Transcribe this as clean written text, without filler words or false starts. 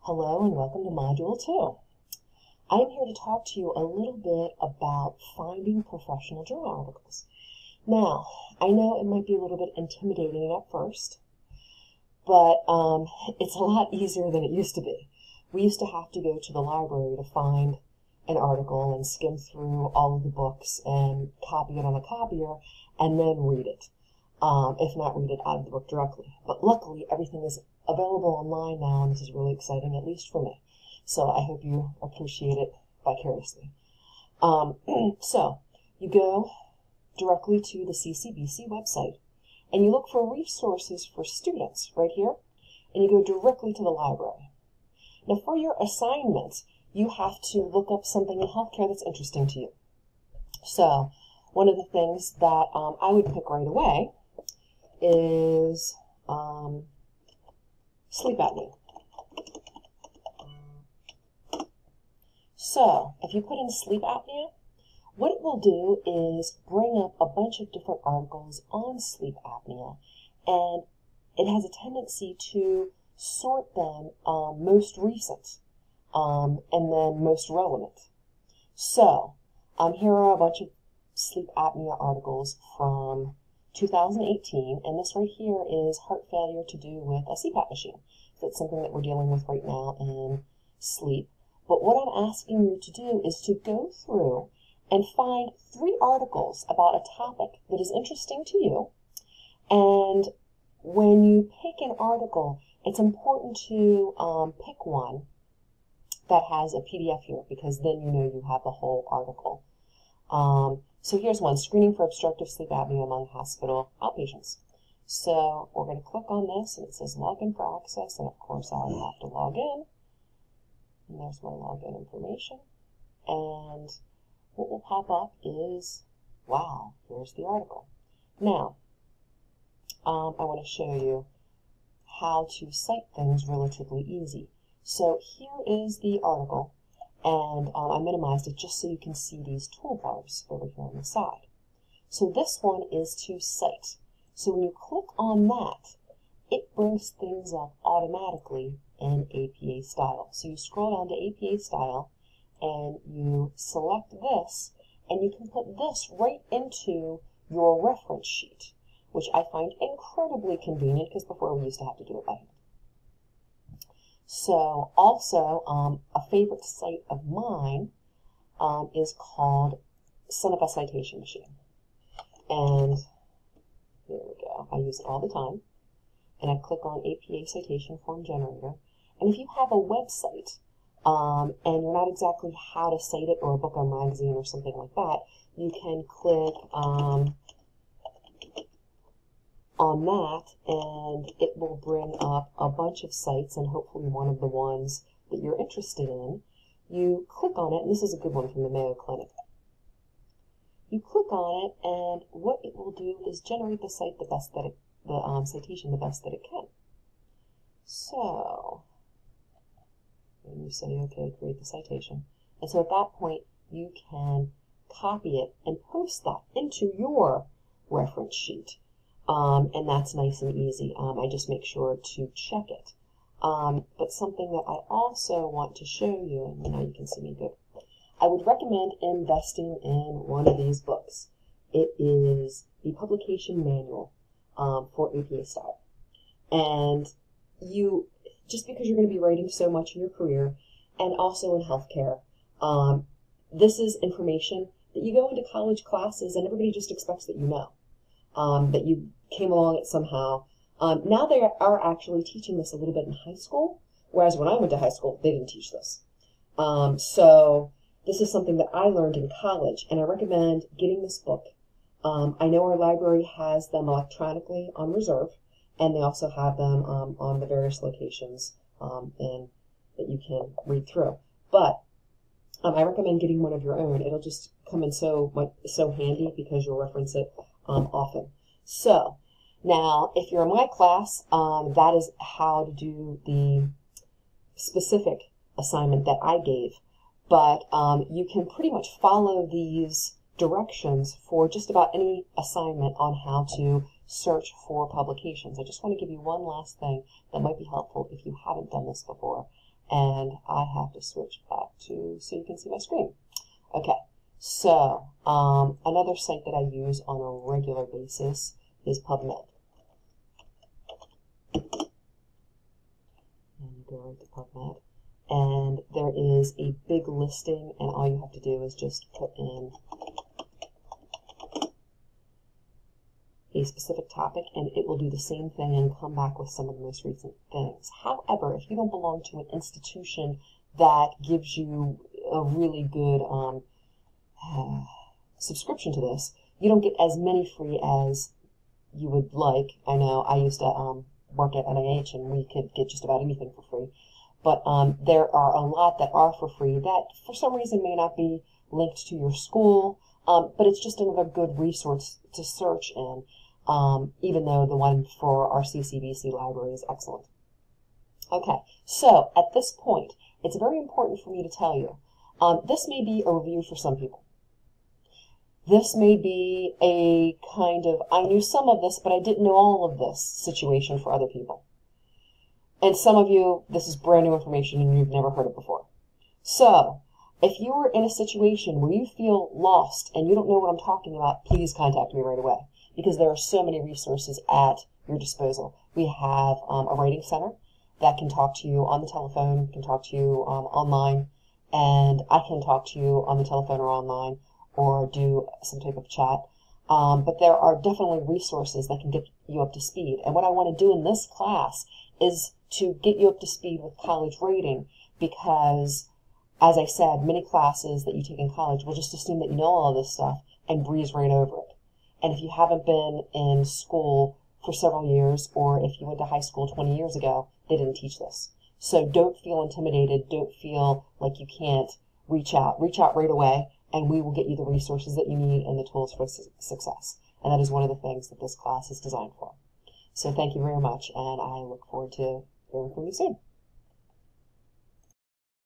Hello and welcome to Module 2. I am here to talk to you a little bit about finding professional journal articles. Now, I know it might be a little bit intimidating at first, but it's a lot easier than it used to be. We used to have to go to the library to find an article and skim through all of the books and copy it on a copier and then read it, if not read it out of the book directly. But luckily, everything is available online now, and this is really exciting, at least for me. So I hope you appreciate it vicariously. So you go directly to the CCBC website, and you look for resources for students right here, and you go directly to the library. Now for your assignments, you have to look up something in healthcare that's interesting to you. So one of the things that I would pick right away is sleep apnea. So if you put in sleep apnea, what it will do is bring up a bunch of different articles on sleep apnea, and it has a tendency to sort them most recent and then most relevant. So here are a bunch of sleep apnea articles from 2018, and this right here is heart failure to do with a CPAP machine. So it's something that we're dealing with right now in sleep. But what I'm asking you to do is to go through and find 3 articles about a topic that is interesting to you. And when you pick an article, it's important to pick one that has a PDF here, because then you know you have the whole article. So here's one, screening for obstructive sleep apnea among hospital outpatients. So we're going to click on this, and it says login for access, and of course I have to log in. And there's my login information. And what will pop up is, wow, here's the article. Now, I want to show you how to cite things relatively easy. So here is the article, and I minimized it just so you can see these toolbars over here on the side. So this one is to cite. So when you click on that, it brings things up automatically in APA style. So you scroll down to APA style, and you select this, and you can put this right into your reference sheet, which I find incredibly convenient, because before we used to have to do it by hand. So also, a favorite site of mine is called Son of a Citation Machine. And here we go. I use it all the time. And I click on APA Citation Form Generator. And if you have a website and you're not exactly how to cite it, or a book or magazine or something like that, you can click on that, and it will bring up a bunch of sites, and hopefully one of the ones that you're interested in. You click on it, and this is a good one from the Mayo Clinic. You click on it, and what it will do is generate the site the best that citation the best that it can. So, and you say, okay, create the citation. And so at that point, you can copy it and post that into your reference sheet. And that's nice and easy. I just make sure to check it. But something that I also want to show you, and now you can see me good, I would recommend investing in one of these books. It is the publication manual for APA style. And just because you're going to be writing so much in your career, and also in healthcare, this is information that you go into college classes and everybody just expects that you know. That you came along it somehow. Now they are actually teaching this a little bit in high school, whereas when I went to high school, they didn't teach this. So this is something that I learned in college, and I recommend getting this book. I know our library has them electronically on reserve, and they also have them on the various locations and that you can read through. But I recommend getting one of your own. It'll just come in so handy, because you'll reference it often. So now, if you're in my class, that is how to do the specific assignment that I gave. But you can pretty much follow these directions for just about any assignment on how to search for publications. I just want to give you one last thing that might be helpful if you haven't done this before, and I have to switch back to so you can see my screen. Okay, so another site that I use on a regular basis is PubMed. And you go right to PubMed, and there is a big listing, and all you have to do is just put in a specific topic, and it will do the same thing and come back with some of the most recent things. However, if you don't belong to an institution that gives you a really good subscription to this, you don't get as many free as you would like. I know I used to work at NIH, and we could get just about anything for free. But there are a lot that are for free that for some reason may not be linked to your school, but it's just another good resource to search in, even though the one for our CCBC library is excellent. Okay, so at this point, it's very important for me to tell you, this may be a review for some people. This may be a kind of, I knew some of this, but I didn't know all of this situation for other people. And some of you, this is brand new information and you've never heard it before. So, if you are in a situation where you feel lost and you don't know what I'm talking about, please contact me right away, because there are so many resources at your disposal. We have a writing center that can talk to you on the telephone, can talk to you online, and I can talk to you on the telephone or online, or do some type of chat. But there are definitely resources that can get you up to speed. And what I want to do in this class is to get you up to speed with college rating, because, as I said, many classes that you take in college will just assume that you know all of this stuff and breeze right over it. And if you haven't been in school for several years, or if you went to high school 20 years ago, they didn't teach this. So don't feel intimidated, don't feel like you can't reach out. Reach out right away, and we will get you the resources that you need and the tools for success. And that is one of the things that this class is designed for. So thank you very much, and I look forward to hearing from you soon.